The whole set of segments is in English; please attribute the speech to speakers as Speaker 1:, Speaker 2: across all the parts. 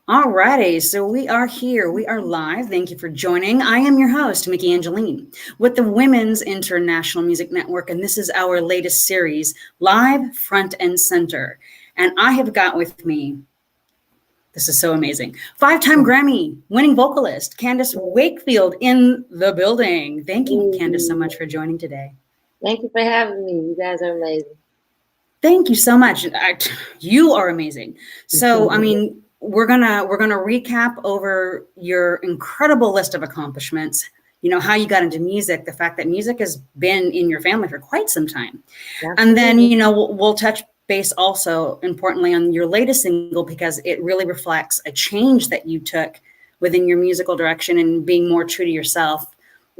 Speaker 1: Alrighty, so we are here. We are live. Thank you for joining. I am your host, Myki Angeline, with the Women's International Music Network, and this is our latest series, Live Front and Center. And I have got with me, this is so amazing, 5-time Grammy-winning vocalist, Candace Wakefield in the building. Thank you, Candace, so much for joining today.
Speaker 2: Thank you for having me. You guys are amazing.
Speaker 1: Thank you so much. You are amazing. So, I mean, we're gonna recap over your incredible list of accomplishments. You know, how you got into music, the fact that music has been in your family for quite some time. Absolutely. And then, you know, we'll touch base also importantly on your latest single, because it really reflects a change that you took within your musical direction and being more true to yourself.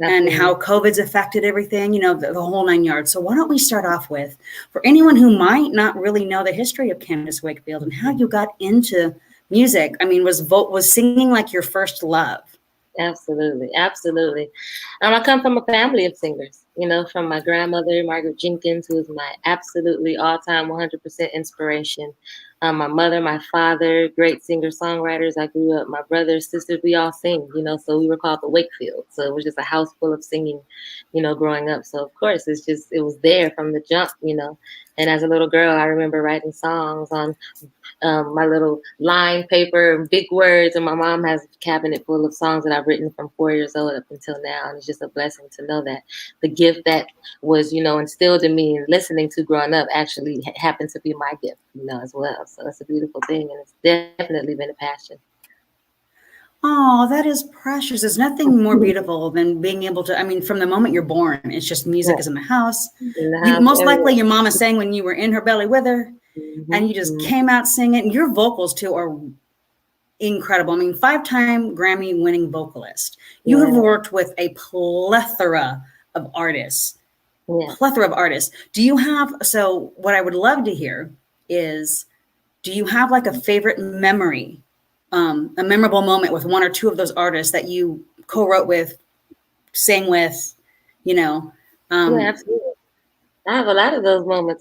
Speaker 1: Absolutely. And how COVID's affected everything, you know, the whole 9 yards. So why don't we start off with, for anyone who might not really know the history of Candace Wakefield and how you got into music. I mean, was singing like your first love?
Speaker 2: Absolutely, absolutely. I come from a family of singers, you know, from my grandmother, Margaret Jenkins, who is my absolutely all-time 100% inspiration. My mother, my father, great singer-songwriters. I grew up, my brothers, sisters, we all sing, you know, so we were called the Wakefield. So it was just a house full of singing, you know, growing up. So of course, it was there from the jump, you know. And as a little girl, I remember writing songs on my little line paper and big words. And my mom has a cabinet full of songs that I've written from 4 years old up until now. And it's just a blessing to know that the gift that was, you know, instilled in me and listening to growing up actually happened to be my gift, you know, as well. So it's a beautiful thing. And it's definitely been a passion.
Speaker 1: Oh, that is precious. There's nothing more beautiful than being able to, I mean, from the moment you're born, it's just music is in the house. Most likely your mama sang when you were in her belly with her, and you just came out singing. Your vocals too are incredible. I mean, 5-time Grammy-winning vocalist. You have worked with a plethora of artists. Plethora of artists. Do you have, so what I would love to hear is, do you have like a favorite memory, a memorable moment with one or two of those artists that you co-wrote with, sang with, you know?
Speaker 2: Yeah, absolutely. I have a lot of those moments.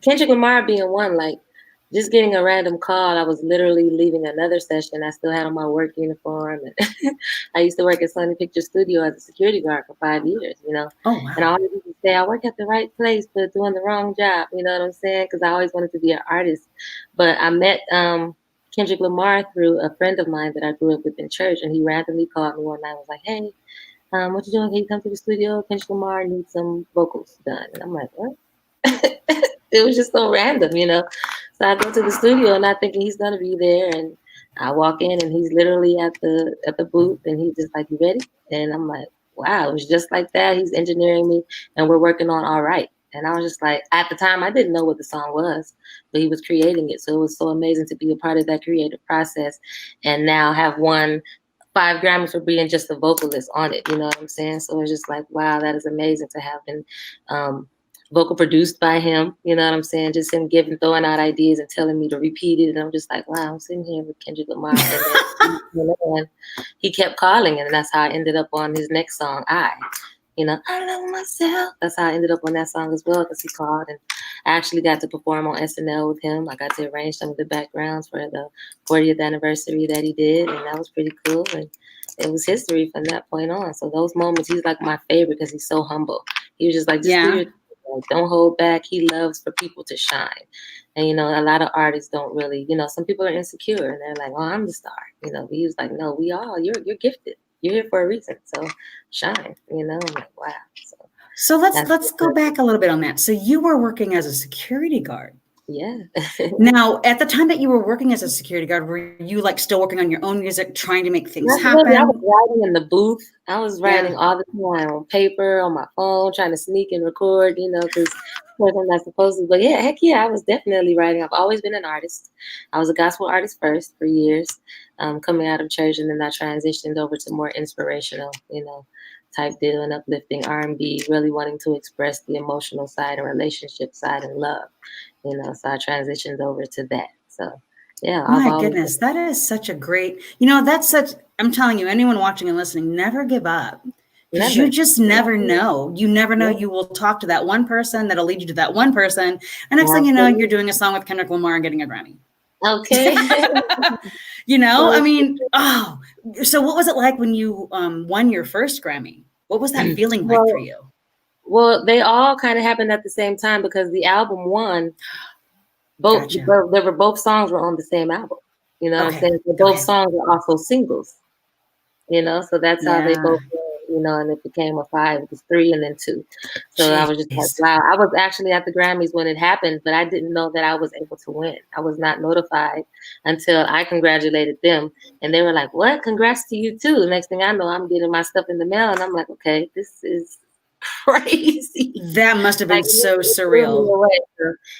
Speaker 2: Kendrick Lamar being one, like just getting a random call. I was literally leaving another session. I still had on my work uniform. And I used to work at Sony Picture Studio as a security guard for 5 years, you know?
Speaker 1: Oh, wow.
Speaker 2: And I always used to say, I work at the right place, but doing the wrong job. You know what I'm saying? Because I always wanted to be an artist. But I met Kendrick Lamar through a friend of mine that I grew up with in church. And he randomly called me one night and was like, hey, what you doing? Can you come to the studio? Kendrick Lamar needs some vocals done. And I'm like, what? It was just so random, you know? So I go to the studio not thinking he's gonna be there, and I walk in and he's literally at the booth, and he's just like, you ready? And I'm like, wow, it was just like that. He's engineering me and we're working on All Right. And I was just like, at the time I didn't know what the song was, but he was creating it. So it was so amazing to be a part of that creative process and now have won 5 Grammys for being just a vocalist on it. You know what I'm saying? So it's just like, wow, that is amazing to have been vocal produced by him. You know what I'm saying? Just him throwing out ideas and telling me to repeat it. And I'm just like, wow, I'm sitting here with Kendrick Lamar. And he kept calling, and that's how I ended up on his next song, You know, I love myself. That's how I ended up on that song as well, because he called, and I actually got to perform on SNL with him. I got to arrange some of the backgrounds for the 40th anniversary that he did, and that was pretty cool. And it was history from that point on. So those moments, he's like my favorite because he's so humble. He was just like, don't hold back. He loves for people to shine. And, you know, a lot of artists don't really, you know, some people are insecure and they're like, oh, I'm the star. You know, but he was like, no, we all, you're gifted. You're here for a reason. So shine, you know. I'm like, wow.
Speaker 1: So let's go back a little bit on that. So you were working as a security guard.
Speaker 2: Yeah.
Speaker 1: Now, at the time that you were working as a security guard, were you like still working on your own music, trying to make things happen?
Speaker 2: I was writing in the booth. I was writing all the time on paper, on my phone, trying to sneak and record, you know, because I'm not supposed to. But yeah, heck yeah, I was definitely writing. I've always been an artist. I was a gospel artist first for years, coming out of church, and then I transitioned over to more inspirational, you know, type deal and uplifting R&B, really wanting to express the emotional side and relationship side and love, you know, so I transitioned over to that. So yeah.
Speaker 1: My goodness, that is such a great, you know, I'm telling you, anyone watching and listening, never give up. Because you just never know. You never know. You will talk to that one person that'll lead you to that one person. And next thing you know, you're doing a song with Kendrick Lamar and getting a Grammy.
Speaker 2: Okay.
Speaker 1: You know,
Speaker 2: So,
Speaker 1: I mean, oh, so what was it like when you won your first Grammy? What was that feeling like for you?
Speaker 2: Well, they all kind of happened at the same time because the album won.
Speaker 1: Gotcha.
Speaker 2: There were both songs were on the same album. You know what I'm saying? So both songs are also singles. You know, so that's how they both were, you know, and it became a 5. It was 3 and then 2. So I was just like, wow. I was actually at the Grammys when it happened, but I didn't know that I was able to win. I was not notified until I congratulated them. And they were like, what? Congrats to you too. The next thing I know, I'm getting my stuff in the mail and I'm like, okay, this is crazy.
Speaker 1: That must have been so surreal.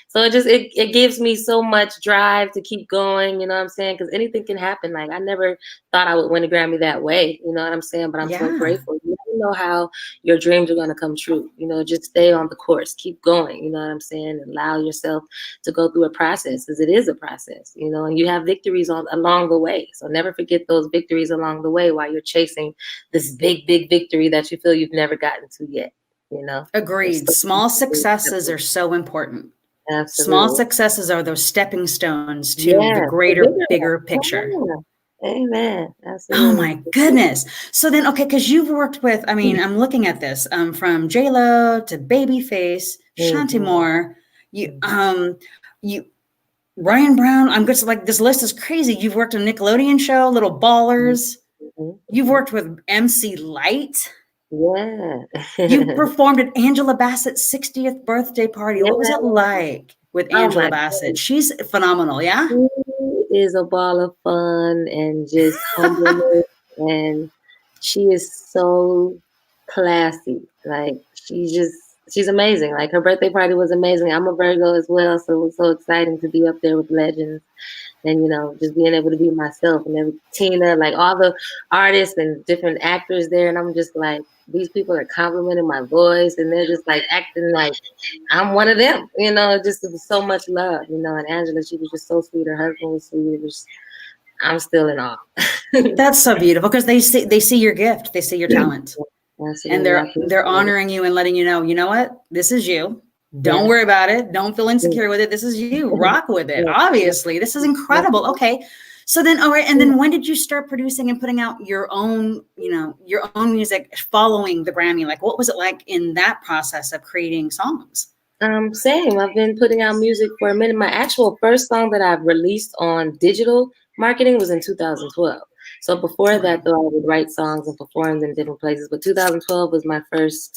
Speaker 2: So it gives me so much drive to keep going, you know what I'm saying? Because anything can happen. Like I never thought I would win a Grammy that way, you know what I'm saying? But I'm so grateful. You never know how your dreams are gonna come true. You know, just stay on the course, keep going, you know what I'm saying? And allow yourself to go through a process, because it is a process, you know, and you have victories along the way. So never forget those victories along the way while you're chasing this big victory that you feel you've never gotten to yet. You know,
Speaker 1: agreed. Small successes are so important.
Speaker 2: Absolutely.
Speaker 1: Small successes are those stepping stones to the greater, bigger picture.
Speaker 2: Amen. Absolutely.
Speaker 1: Oh my goodness. So then, okay, because you've worked with, I mean, I'm looking at this from J-Lo to Babyface, Chante Moore, you Ryan Brown. I'm just like, this list is crazy. You've worked on Nickelodeon show, Little Ballers. You've worked with MC Lyte.
Speaker 2: Yeah.
Speaker 1: You performed at Angela Basset's 60th birthday party. What was it like with Angela Bassett? She's phenomenal, yeah?
Speaker 2: She is a ball of fun and just humble, and she is so classy. Like she's amazing. Like her birthday party was amazing. I'm a Virgo as well, so it was so exciting to be up there with legends. And, you know, just being able to be myself and Tina, like all the artists and different actors there. And I'm just like, these people are complimenting my voice and they're just like acting like I'm one of them, you know, just it was so much love, you know. And Angela, she was just so sweet. Her husband was sweet. It was, I'm still in awe.
Speaker 1: That's so beautiful because they see your gift, they see your talent. And they're honoring you and letting you know what, this is you. Don't worry about it. Don't feel insecure with it. This is you. Rock with it. Obviously, this is incredible. Okay. So then, all right. And then when did you start producing and putting out your own, you know, your own music following the Grammy? Like, what was it like in that process of creating songs?
Speaker 2: Same. I've been putting out music for a minute. My actual first song that I've released on digital marketing was in 2012. So before that, though, I would write songs and perform in different places. But 2012 was my first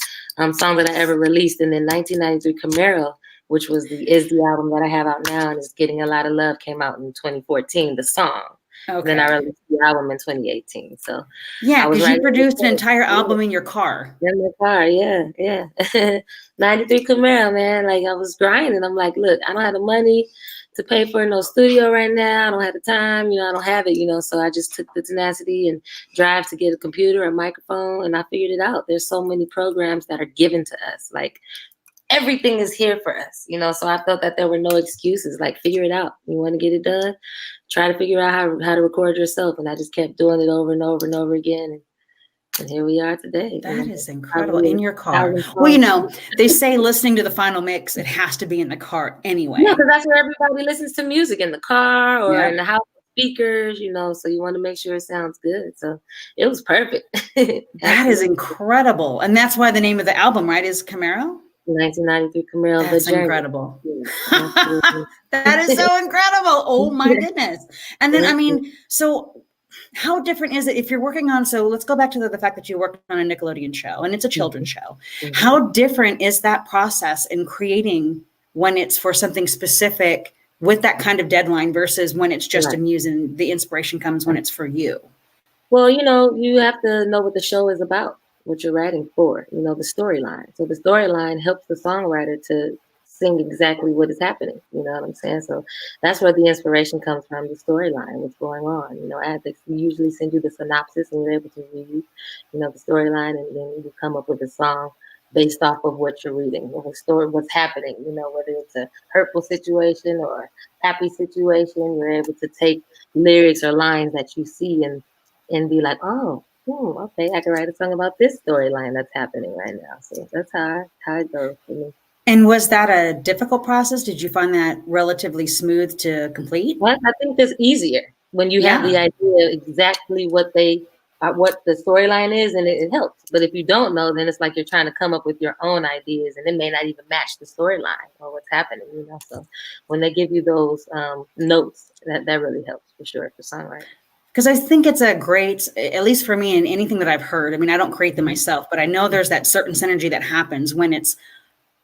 Speaker 2: song that I ever released. And then 1993 Camaro, which is the album that I have out now and is getting a lot of love, came out in 2014, the song. Okay. Then I released the album in 2018. So
Speaker 1: yeah, because you produced an entire album in your car.
Speaker 2: In the car, yeah. 93 Camaro, man. Like I was grinding. I'm like, look, I don't have the money to pay for no studio right now. I don't have the time, you know, I don't have it, you know, so I just took the tenacity and drive to get a computer, a microphone, and I figured it out. There's so many programs that are given to us. Like everything is here for us, you know, so I felt that there were no excuses. Like figure it out. You want to get it done? Try to figure out how to record yourself. And I just kept doing it over and over and over again. And here we are today.
Speaker 1: That is incredible. In your car. Well, you know, they say listening to the final mix, it has to be in the car anyway.
Speaker 2: Yeah, because that's where everybody listens to music, in the car or in the house with speakers, you know, so you want to make sure it sounds good. So it was perfect.
Speaker 1: That is incredible. And that's why the name of the album, right, is Camaro?
Speaker 2: 1993 Camaro.
Speaker 1: That's incredible. That is so incredible. Oh my goodness. And then, I mean, so how different is it if you're working on, so let's go back to the fact that you worked on a Nickelodeon show and it's a children's show. How different is that process in creating when it's for something specific with that kind of deadline versus when it's just a muse and the inspiration comes when it's for you?
Speaker 2: Well, you know, you have to know what the show is about, what you're writing for, you know, the storyline. So the storyline helps the songwriter to sing exactly what is happening. You know what I'm saying? So that's where the inspiration comes from, the storyline, what's going on. You know, I have to usually send you the synopsis and you're able to read, you know, the storyline, and then you come up with a song based off of what you're reading, the story, what's happening, you know, whether it's a hurtful situation or a happy situation, you're able to take lyrics or lines that you see and be like, oh, okay, I can write a song about this storyline that's happening right now. So that's how it goes for me.
Speaker 1: And was that a difficult process? Did you find that relatively smooth to complete?
Speaker 2: Well, I think that's easier. when you have the idea exactly what they what the storyline is, and it helps. But if you don't know, then it's like you're trying to come up with your own ideas, and it may not even match the storyline or what's happening, you know. So when they give you those notes, that really helps for sure for songwriting.
Speaker 1: Because I think it's a great, at least for me, and anything that I've heard. I mean, I don't create them myself, but I know there's that certain synergy that happens when it's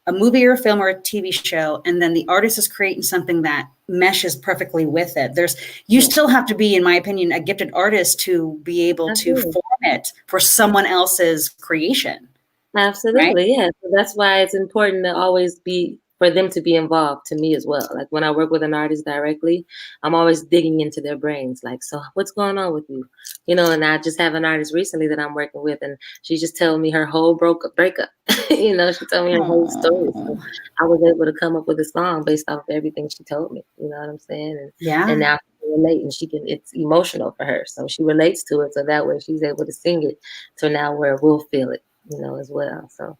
Speaker 1: a movie or a film or a TV show, and then the artist is creating something that meshes perfectly with it. You still have to be, in my opinion, a gifted artist to be able to form it for someone else's creation.
Speaker 2: Absolutely, right? Yeah. So that's why it's important to always be, for them to be involved to me as well. Like when I work with an artist directly, I'm always digging into their brains. Like, so what's going on with you? You know, and I just have an artist recently that I'm working with, and she just told me her whole breakup. You know, she told me her whole story. So I was able to come up with a song based off of everything she told me. You know what I'm saying? And now she can relate, and it's emotional for her. So she relates to it. So that way she's able to sing it. So now where we'll feel it, you know, as well. So.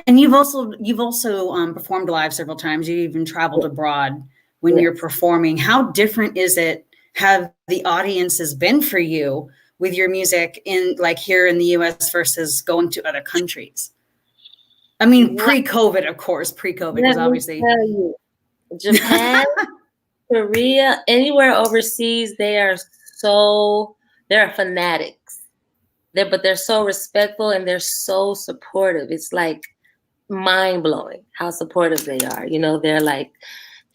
Speaker 1: And you've also performed live several times. You even traveled abroad when you're performing. How different have the audiences been for you with your music in, like, here in the US versus going to other countries? I mean, pre-COVID, of course, because obviously.
Speaker 2: Let me tell you, Japan, Korea, anywhere overseas, they're fanatics. But they're so respectful and they're so supportive. It's like mind-blowing how supportive they are. You know, they're like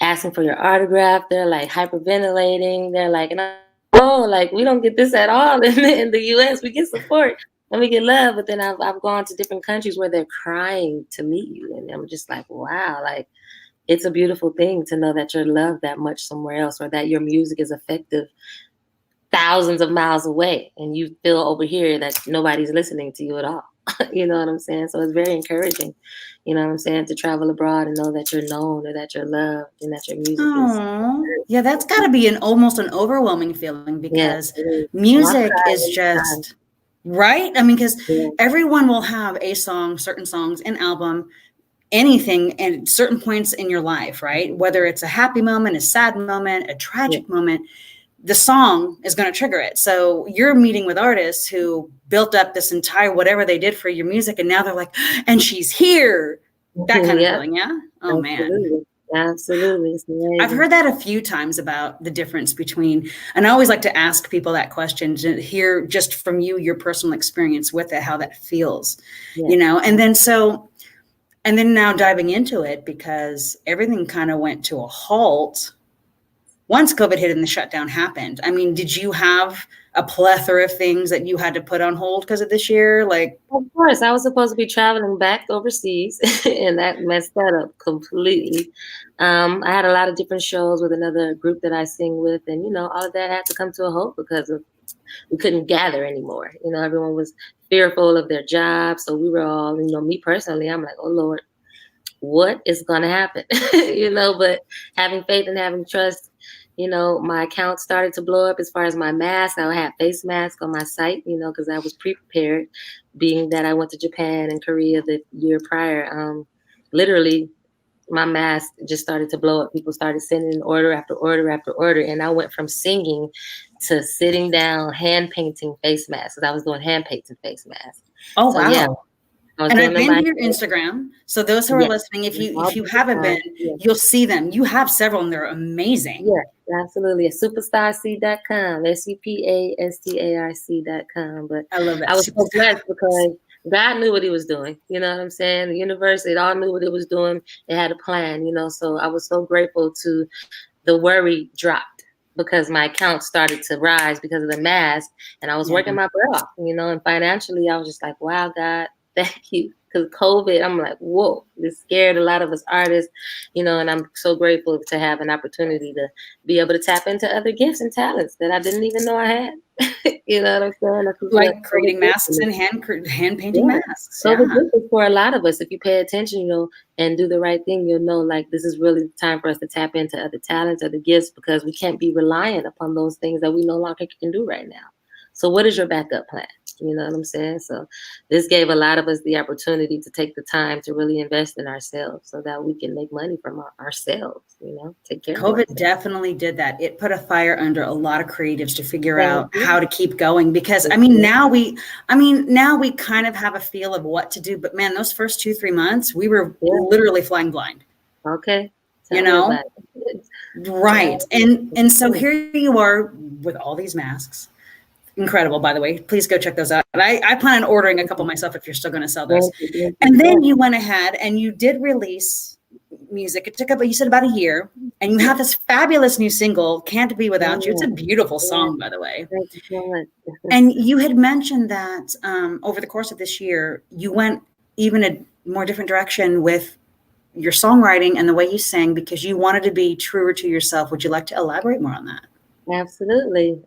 Speaker 2: asking for your autograph. They're like hyperventilating. They're like, oh, like we don't get this at all in the US. We get support and we get love. But then I've gone to different countries where they're crying to meet you. And I'm just like, wow, like it's a beautiful thing to know that you're loved that much somewhere else, or that your music is effective thousands of miles away, and you feel over here that nobody's listening to you at all. You know what I'm saying? So it's very encouraging, you know what I'm saying, to travel abroad and know that you're known, or that you're loved, and that your music is.
Speaker 1: Yeah, that's got to be almost an overwhelming feeling, because music is just right. I mean, because everyone will have a song, certain songs, an album, anything at certain points in your life, right? Whether it's a happy moment, a sad moment, a tragic moment, the song is going to trigger it. So you're meeting with artists who built up this entire whatever they did for your music, and now they're like, and she's here. That kind of feeling, yeah? Oh,
Speaker 2: absolutely. Man. Absolutely.
Speaker 1: I've heard that a few times about the difference between, and I always like to ask people that question to hear just from you, your personal experience with it, how that feels, you know? And then now diving into it, because everything kind of went to a halt once COVID hit and the shutdown happened. I mean, did you have a plethora of things that you had to put on hold because of this year? Like,
Speaker 2: of course, I was supposed to be traveling back overseas, and that messed that up completely. I had a lot of different shows with another group that I sing with, and, you know, all of that had to come to a halt because we couldn't gather anymore. You know, everyone was fearful of their jobs. So we were all, you know, me personally, I'm like, oh, Lord, what is going to happen? You know, but having faith and having trust, you know, my account started to blow up as far as my mask. I had face masks on my site, you know, because I was pre-prepared, being that I went to Japan and Korea the year prior. Literally, my mask just started to blow up. People started sending order after order after order. And I went from singing to sitting down, hand painting face masks, because I was doing hand painting face masks.
Speaker 1: Oh, so, wow. Yeah. And I've been to your Instagram. So those who are listening, if you haven't been, you'll see them. You have several, and they're amazing.
Speaker 2: Yeah, absolutely. At superstarc.com, SUPASTARC.com. But
Speaker 1: I love that.
Speaker 2: I was so blessed because God knew what he was doing. You know what I'm saying? The universe, it all knew what it was doing. It had a plan, you know. So I was so grateful to the worry dropped, because my account started to rise because of the mask, and I was working my butt off, you know, and financially I was just like, wow, God, thank you. Because COVID, I'm like, whoa, this scared a lot of us artists, you know, and I'm so grateful to have an opportunity to be able to tap into other gifts and talents that I didn't even know I had. You know what I'm saying?
Speaker 1: Like creating masks and hand painting masks.
Speaker 2: So the gift is for a lot of us. If you pay attention, you know, and do the right thing, you'll know, like, this is really time for us to tap into other talents, other gifts, because we can't be reliant upon those things that we no longer can do right now. So what is your backup plan? You know what I'm saying? So this gave a lot of us the opportunity to take the time to really invest in ourselves so that we can make money from ourselves, you know, take care of
Speaker 1: COVID
Speaker 2: ourselves.
Speaker 1: definitely did that. It put a fire under a lot of creatives to figure
Speaker 2: Thank
Speaker 1: out
Speaker 2: you.
Speaker 1: how to keep going, because now we kind of have a feel of what to do, but man, those first 2-3 months, we were literally flying blind.
Speaker 2: Okay.
Speaker 1: You know? Right. And so here you are with all these masks. Incredible, by the way. Please go check those out. I plan on ordering a couple myself if you're still going to sell those. And then you went ahead and you did release music. It took you said about a year, and you have this fabulous new single, Can't Be Without You. It's a beautiful song, by the way.
Speaker 2: Thank you so much.
Speaker 1: And you had mentioned that over the course of this year, you went even a more different direction with your songwriting and the way you sang, because you wanted to be truer to yourself. Would you like to elaborate more on that?
Speaker 2: Absolutely.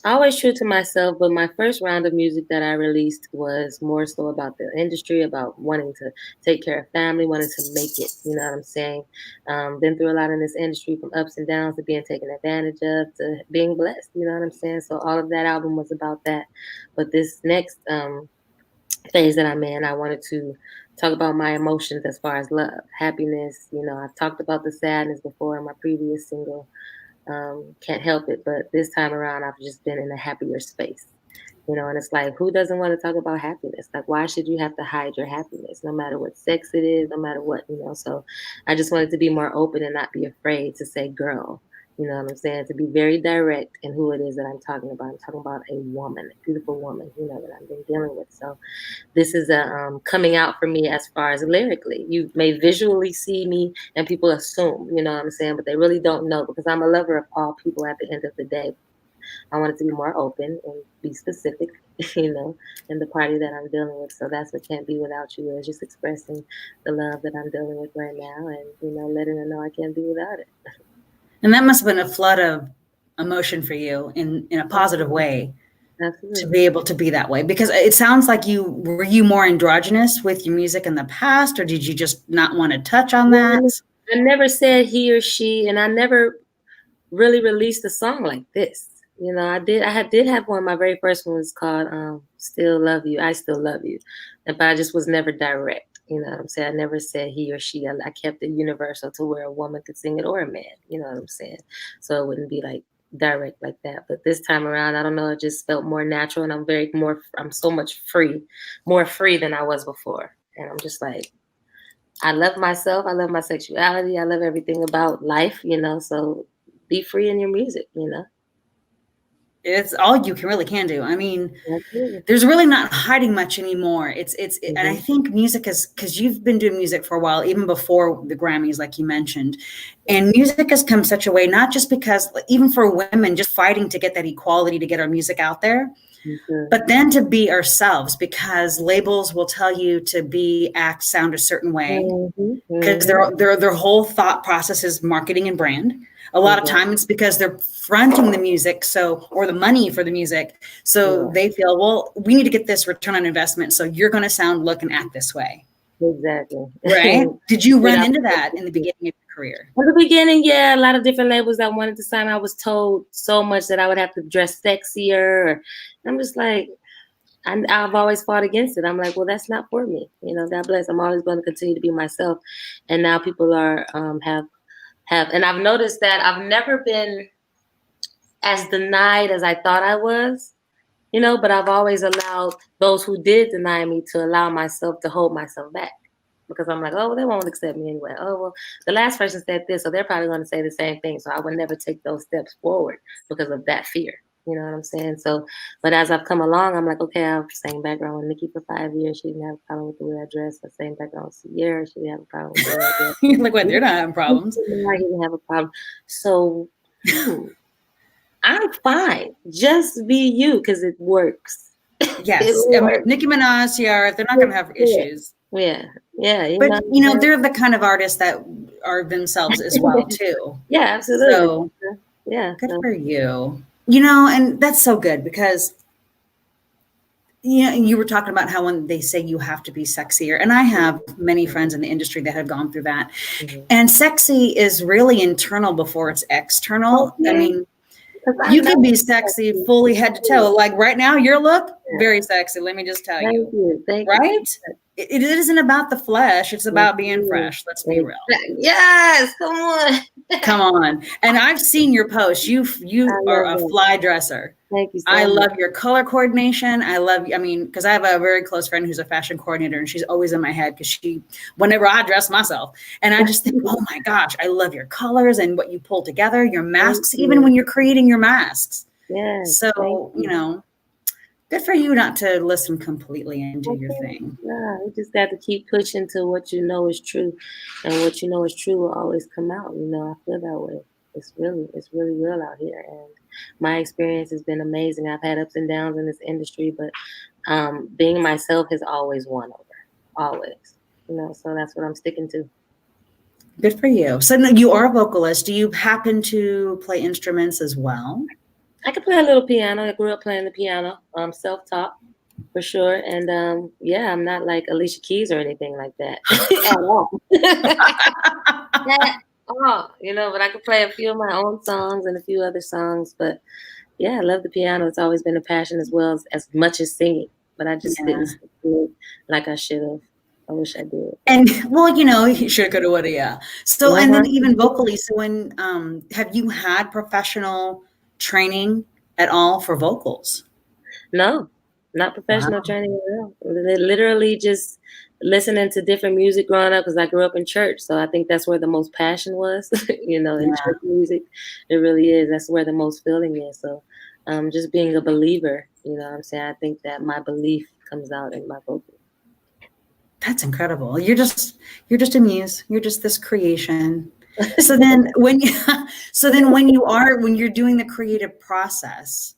Speaker 2: Always true to myself, but my first round of music that I released was more so about the industry, about wanting to take care of family, wanting to make it, you know what I'm saying? Been through a lot in this industry, from ups and downs to being taken advantage of to being blessed, you know what I'm saying? So all of that album was about that. But this next phase that I'm in, I wanted to talk about my emotions as far as love, happiness. You know, I've talked about the sadness before in my previous single, Can't Help It, but this time around I've just been in a happier space, you know, and it's like, who doesn't want to talk about happiness? Like, why should you have to hide your happiness, no matter what sex it is, no matter what, you know? So I just wanted to be more open and not be afraid to say girl, you know what I'm saying? To be very direct in who it is that I'm talking about. I'm talking about a woman, a beautiful woman, you know, that I've been dealing with. So this is a coming out for me as far as lyrically. You may visually see me and people assume, you know what I'm saying, but they really don't know, because I'm a lover of all people at the end of the day. I wanted to be more open and be specific, you know, in the party that I'm dealing with. So that's what Can't Be Without You is, just expressing the love that I'm dealing with right now and, you know, letting her know I can't be without it.
Speaker 1: And that must have been a flood of emotion for you in a positive way. Absolutely. To be able to be that way, because it sounds like were you more androgynous with your music in the past, or did you just not want to touch on that?
Speaker 2: I never said he or she, and I never really released a song like this. You know, I did have one. My very first one was called Still Love You. I Still Love You. But I just was never direct. You know what I'm saying? I never said he or she. I kept it universal to where a woman could sing it or a man. You know what I'm saying? So it wouldn't be like direct like that. But this time around, I don't know, it just felt more natural, and I'm so much more free than I was before. And I'm just like, I love myself. I love my sexuality. I love everything about life, you know, so be free in your music, you know.
Speaker 1: It's all you can do. I mean, there's really not hiding much anymore. And I think music is, because you've been doing music for a while, even before the Grammys, like you mentioned, and music has come such a way, not just because, even for women, just fighting to get that equality, to get our music out there, but then to be ourselves, because labels will tell you to act, sound a certain way, because their whole thought process is marketing and brand. A lot of time it's because they're fronting the music, or the money for the music. So they feel, well, we need to get this return on investment. So you're going to sound, look, and act this way.
Speaker 2: Exactly.
Speaker 1: Right. Did you run into that in the beginning of your career?
Speaker 2: In the beginning, yeah, a lot of different labels that wanted to sign. I was told so much that I would have to dress sexier. I'm just like, I've always fought against it. I'm like, well, that's not for me. You know, God bless. I'm always going to continue to be myself. And now people are and I've noticed that I've never been as denied as I thought I was, you know, but I've always allowed those who did deny me to allow myself to hold myself back, because I'm like, oh, well, they won't accept me anyway. Oh, well, the last person said this, so they're probably going to say the same thing. So I would never take those steps forward because of that fear. You know what I'm saying? So, but as I've come along, I'm like, okay, I've sang background with Nicki for 5 years. She didn't have a problem with the way I dress. I sang background with Ciara. She didn't have a problem with the way I dress.
Speaker 1: You're like, what? They're not having problems.
Speaker 2: I didn't have a problem. So I'm fine. Just be you, because it works.
Speaker 1: Yes. Nicki Minaj, Ciara, they're not going to have issues.
Speaker 2: Yeah.
Speaker 1: But, you know, they're the kind of artists that are themselves as well, too.
Speaker 2: Yeah, absolutely.
Speaker 1: So,
Speaker 2: yeah.
Speaker 1: Good for you. You know, and that's so good, because, you know, you were talking about how when they say you have to be sexier, and I have many friends in the industry that have gone through that, and sexy is really internal before it's external. I mean, You can be sexy fully head to toe. Like right now, your look, very sexy. Let me just tell you.
Speaker 2: Thank you. Thank
Speaker 1: right?
Speaker 2: you.
Speaker 1: It isn't about the flesh. It's about being fresh. Let's be real.
Speaker 2: Yes, come on.
Speaker 1: Come on. And I've seen your posts. You are a fly dresser.
Speaker 2: Thank you so
Speaker 1: I
Speaker 2: much.
Speaker 1: love your color coordination. Because I have a very close friend who's a fashion coordinator, and she's always in my head because whenever I dress myself, and I just think, oh my gosh, I love your colors and what you pull together, your masks, even when you're creating your masks.
Speaker 2: Yeah.
Speaker 1: So, good for you not to listen completely and do your thing.
Speaker 2: Yeah, you just got to keep pushing to what you know is true, and what you know is true will always come out. I feel that way. It's really real out here, and my experience has been amazing. I've had ups and downs in this industry, but being myself has always won over, always. So that's what I'm sticking to.
Speaker 1: Good for you. So you are a vocalist. Do you happen to play instruments as well?
Speaker 2: I can play a little piano. I grew up playing the piano, self-taught for sure. And I'm not like Alicia Keys or anything like that at all. But I can play a few of my own songs and a few other songs. But yeah, I love the piano. It's always been a passion as well as much as singing. But I just didn't stick to it like I should have. I wish I did.
Speaker 1: And you should go to what? Yeah. So and then even vocally. So when have you had professional training at all for vocals?
Speaker 2: No, not professional training at all. Literally just listening to different music growing up, because I grew up in church. So I think that's where the most passion was, in church music. It really is. That's where the most feeling is. So just being a believer, what I'm saying, I think that my belief comes out in my vocals.
Speaker 1: That's incredible. You're just a muse. You're just this creation. So then when you're doing the creative process,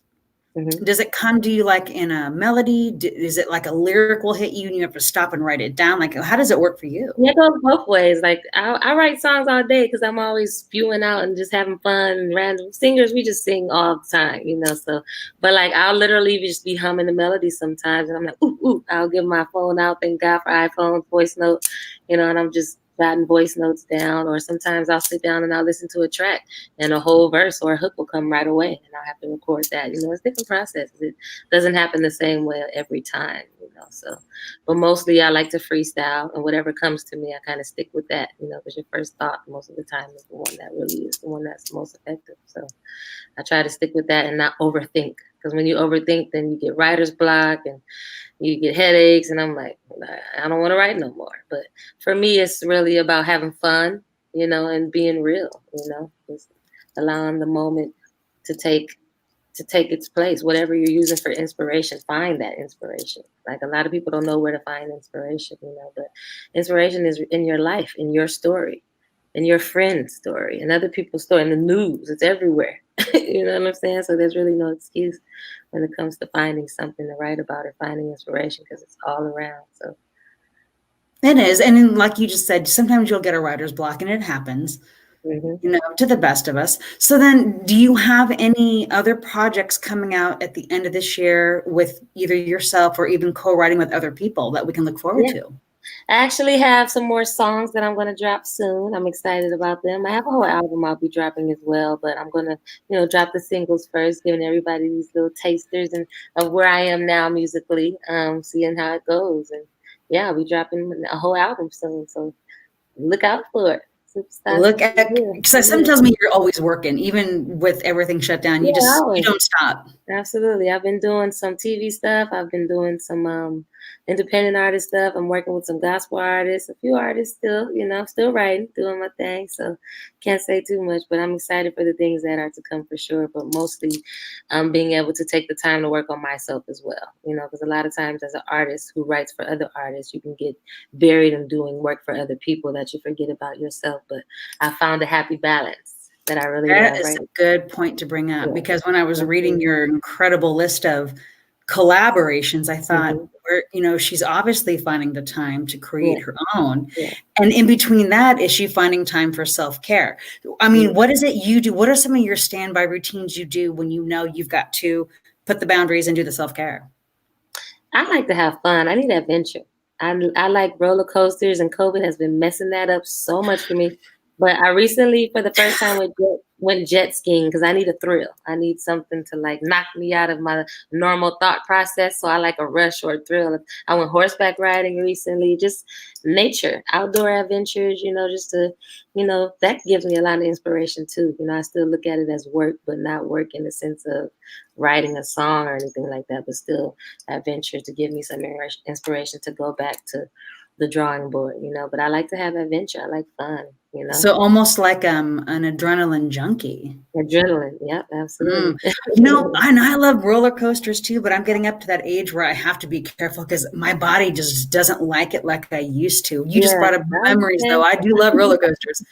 Speaker 1: does it come to you like in a melody? Is it like a lyric will hit you and you have to stop and write it down? Like, how does it work for you?
Speaker 2: Yeah, it goes both ways. Like I write songs all day because I'm always spewing out and just having fun. And random singers, we just sing all the time, So, but like I'll literally just be humming the melody sometimes, and I'm like, ooh, I'll give my phone out. Thank God for iPhone voice note, and I'm just jotting voice notes down. Or sometimes I'll sit down and I'll listen to a track, and a whole verse or a hook will come right away, and I'll have to record that. It's different processes. It doesn't happen the same way every time, So, but mostly I like to freestyle, and whatever comes to me, I kind of stick with that, because your first thought most of the time is the one that really is the one that's most effective. So I try to stick with that and not overthink, because when you overthink, then you get writer's block and you get headaches, and I'm like, I don't want to write no more. But for me, it's really about having fun, and being real, just allowing the moment to take its place. Whatever you're using for inspiration, find that inspiration. Like a lot of people don't know where to find inspiration, but inspiration is in your life, in your story, in your friend's story, in other people's story, in the news. It's everywhere. You know what I'm saying? So there's really no excuse when it comes to finding something to write about or finding inspiration, because it's all around. So
Speaker 1: it is. And then, like you just said, sometimes you'll get a writer's block, and it happens, to the best of us. So then do you have any other projects coming out at the end of this year with either yourself or even co-writing with other people that we can look forward to?
Speaker 2: I actually have some more songs that I'm going to drop soon. I'm excited about them. I have a whole album I'll be dropping as well, but I'm going to, drop the singles first, giving everybody these little tasters of where I am now musically, seeing how it goes. And yeah, I'll be dropping a whole album soon, so look out for it.
Speaker 1: Look at, because someone tells me you're always working, even with everything shut down. You don't stop.
Speaker 2: Absolutely. I've been doing some TV stuff. I've been doing some independent artist stuff. I'm working with some gospel artists, a few artists still, still writing, doing my thing. So can't say too much, but I'm excited for the things that are to come for sure. But mostly being able to take the time to work on myself as well, because a lot of times as an artist who writes for other artists, you can get buried in doing work for other people that you forget about yourself. But I found a happy balance that I really love.
Speaker 1: That is a good point to bring up, because when I was reading your incredible list of collaborations, I thought, she's obviously finding the time to create her own. And in between that, is she finding time for self-care? I mean, what is it you do? What are some of your standby routines you do when you've got to put the boundaries and do the self-care?
Speaker 2: I like to have fun. I need adventure. I like roller coasters, and COVID has been messing that up so much for me. But I recently, for the first time with went jet skiing because I need a thrill. I need something to like knock me out of my normal thought process. So I like a rush or a thrill. I went horseback riding recently, just nature, outdoor adventures, you know, just to, you know, that gives me a lot of inspiration too. You know, I still look at it as work, but not work in the sense of writing a song or anything like that, but still adventure to give me some inspiration to go back to the drawing board, you know. But I like to have adventure. I like fun, you know.
Speaker 1: So almost like an adrenaline junkie.
Speaker 2: Adrenaline, yep, absolutely.
Speaker 1: You know, I love roller coasters too, but I'm getting up to that age where I have to be careful because my body just doesn't like it like I used to. You just brought up memories, though. I do love roller coasters,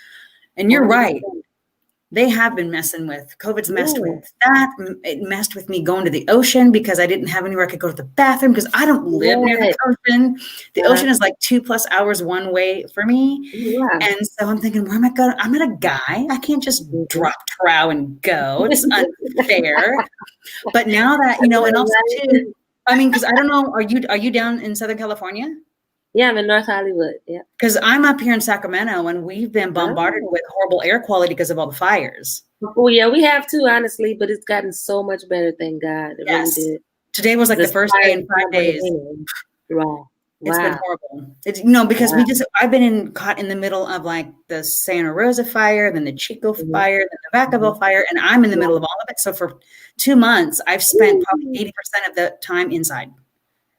Speaker 1: and you're right. They have been messing with, COVID's messed with that. It messed with me going to the ocean because I didn't have anywhere I could go to the bathroom because I don't live near the ocean. The ocean is like 2+ hours one way for me. And so I'm thinking, where am I going? I'm not a guy. I can't just drop trow and go. It's unfair. But now that, you know, and also too, I mean, because I don't know, are you down in Southern California?
Speaker 2: Yeah, I'm in North Hollywood. Yeah.
Speaker 1: Because I'm up here in Sacramento and we've been bombarded with horrible air quality because of all the fires.
Speaker 2: Oh, yeah, we have too, honestly, but it's gotten so much better, thank God. It really did.
Speaker 1: Today was like the first day in 5 days.
Speaker 2: Wow.
Speaker 1: It's been horrible. It's, you know, because I've been caught in the middle of like the Santa Rosa fire, then the Chico fire, then the Vacaville fire, and I'm in the middle of all of it. So for 2 months, I've spent probably 80% of the time inside.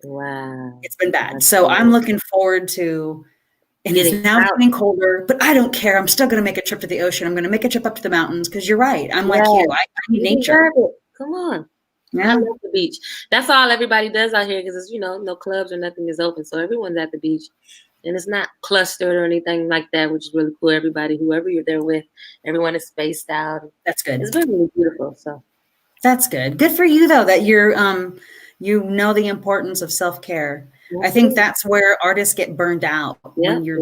Speaker 2: Wow.
Speaker 1: It's been bad. So I'm looking forward to, and it's now getting colder, but I don't care. I'm still going to make a trip to the ocean. I'm going to make a trip up to the mountains because you're right. I'm like you. I need nature.
Speaker 2: Come on.
Speaker 1: Yeah.
Speaker 2: I love the beach. That's all everybody does out here because, you know, no clubs or nothing is open. So everyone's at the beach. And it's not clustered or anything like that, which is really cool. Everybody, whoever you're there with, everyone is spaced out.
Speaker 1: That's good.
Speaker 2: It's been really beautiful. So
Speaker 1: that's good. Good for you, though, that you're you know the importance of self-care. I think that's where artists get burned out. When you're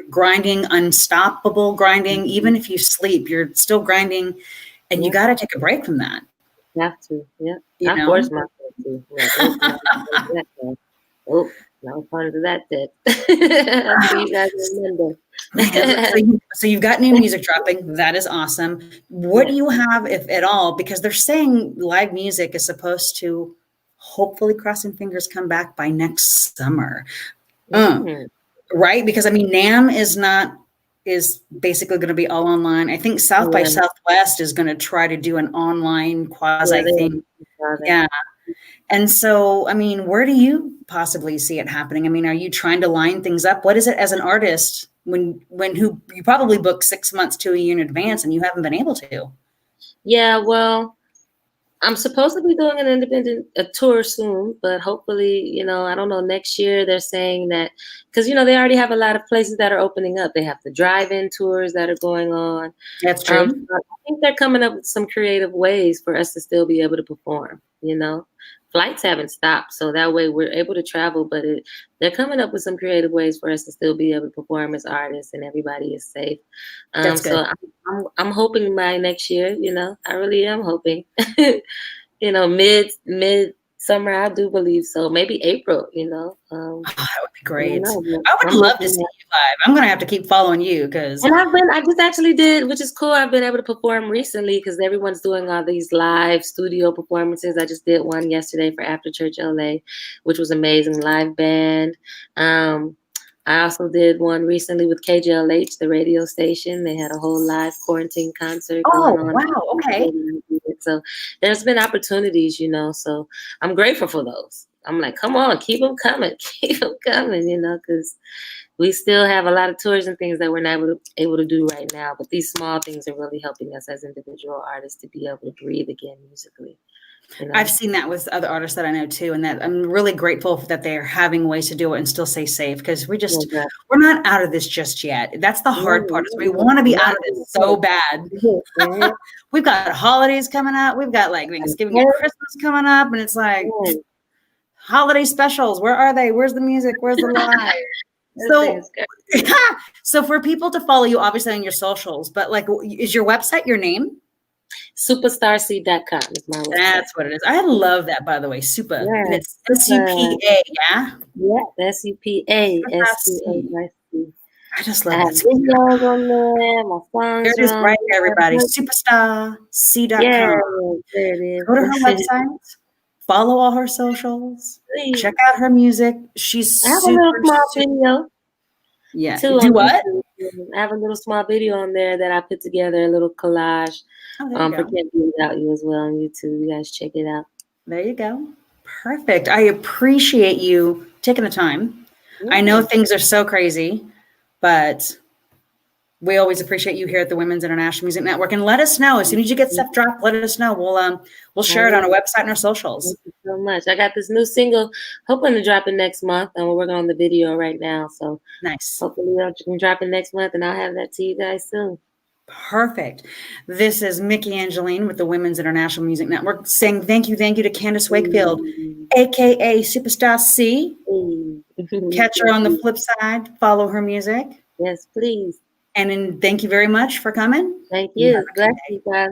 Speaker 1: grinding, unstoppable grinding, even if you sleep, you're still grinding, and you got to take a break from that.
Speaker 2: You have to, I force myself to. Oh, that was part of that tip. You guys remember.
Speaker 1: So you've got new music dropping. That is awesome. What do you have, if at all? Because they're saying live music is supposed to, hopefully, crossing fingers, come back by next summer. Right? Because I mean, NAMM is basically going to be all online. I think South by Southwest is going to try to do an online quasi thing. Yeah. And so, I mean, where do you possibly see it happening? I mean, are you trying to line things up? What is it as an artist when you probably book 6 months to a year in advance and you haven't been able to?
Speaker 2: Yeah, well, I'm supposed to be doing an independent tour soon, but hopefully, you know, I don't know, next year they're saying that, because, you know, they already have a lot of places that are opening up. They have the drive-in tours that are going on.
Speaker 1: That's true.
Speaker 2: I think they're coming up with some creative ways for us to still be able to perform, you know. Flights haven't stopped, so that way we're able to travel, but they're coming up with some creative ways for us to still be able to perform as artists and everybody is safe.
Speaker 1: That's good.
Speaker 2: So I'm hoping by next year, you know, I really am hoping, you know, mid summer, I do believe so. Maybe April, you know.
Speaker 1: That would be great. I would love to see you live. I'm going to have to keep following you because.
Speaker 2: And I just actually did, which is cool. I've been able to perform recently because everyone's doing all these live studio performances. I just did one yesterday for After Church LA, which was amazing, live band. I also did one recently with KJLH, the radio station. They had a whole live quarantine concert going on.
Speaker 1: Wow, okay.
Speaker 2: So there's been opportunities, you know, so I'm grateful for those. I'm like, come on, keep them coming, you know, because we still have a lot of tours and things that we're not able to do right now. But these small things are really helping us as individual artists to be able to breathe again musically. You know? I've
Speaker 1: seen that with other artists that I know too, and that I'm really grateful that they're having ways to do it and still stay safe because we're not out of this just yet. That's the hard part. We want to be out of this so bad. We've got holidays coming up. We've got like Thanksgiving and Christmas coming up, and it's like holiday specials. Where are they? Where's the music? Where's the live? So for people to follow you, obviously on your socials, but like, is your website your name?
Speaker 2: Superstarseed.com is my website.
Speaker 1: That's what it is. I love that, by the way. Super. And it's SUPA, yeah?
Speaker 2: Yeah, SUPA. SUPA.
Speaker 1: I just
Speaker 2: I
Speaker 1: love
Speaker 2: have
Speaker 1: that.
Speaker 2: videos on there. My songs
Speaker 1: There it is
Speaker 2: are on
Speaker 1: right there,
Speaker 2: there.
Speaker 1: everybody. Superstarc.com.
Speaker 2: Yeah, there it is.
Speaker 1: Go to her website. Follow all her socials.
Speaker 2: Please.
Speaker 1: Check out her music. She's
Speaker 2: I have a
Speaker 1: super,
Speaker 2: little small
Speaker 1: super.
Speaker 2: video.
Speaker 1: Yeah.
Speaker 2: Too,
Speaker 1: Do what?
Speaker 2: YouTube. I have a little small video on there that I put together, a little collage
Speaker 1: Oh, there you
Speaker 2: for
Speaker 1: go.
Speaker 2: Cant Be Without You as well on YouTube. You guys check it out.
Speaker 1: There you go. Perfect. I appreciate you taking the time. I know things are so crazy, but we always appreciate you here at the Women's International Music Network. And let us know as soon as you get stuff dropped. Let us know. We'll share it on our website and our socials.
Speaker 2: Thank you so much. I got this new single, hoping to drop it next month, and we're working on the video right now. So
Speaker 1: nice.
Speaker 2: Hopefully I can drop it next month, and I'll have that to you guys soon.
Speaker 1: Perfect. This is Myki Angeline with the Women's International Music Network saying thank you to Candace Wakefield, aka Superstar C. Catch her on the flip side. Follow her music.
Speaker 2: Yes, please.
Speaker 1: And then thank you very much for coming.
Speaker 2: Thank you. Bless you guys.